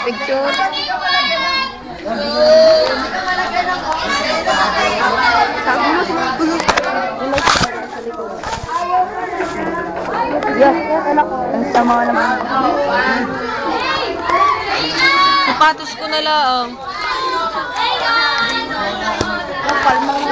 Picture. Ang sama naman. Sapatos ko na lang. Palma mo.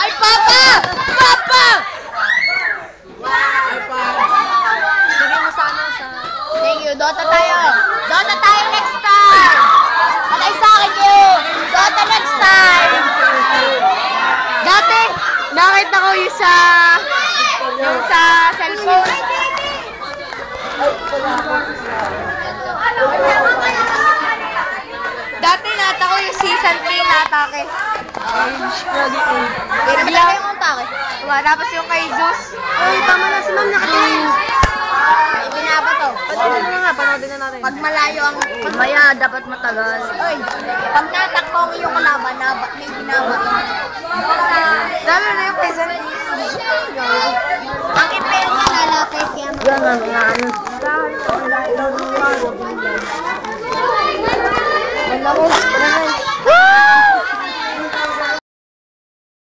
Ay, Papa! Papa! Sige mo sana sa... Thank you. Dota tayo. Dota tayo next time. Patay sa akin yun. Dota next time. Dati, nakita ko yung sa cellphone. Dati nata ko yung season 3 na atake. Pero bigla yung atake. Tapos yung kay Zeus. Ay, tama na si Ma'am nakatingin. Ibinaba to. Panoodin na nga, panoodin na natin. Pag malayo ang... Maya, dapat matagal. Oy, pag natakbo ang iyong kalaban, may binaba to. Lalo na yung kay Zeus. Ang ipel niya lalapit kaya Yan,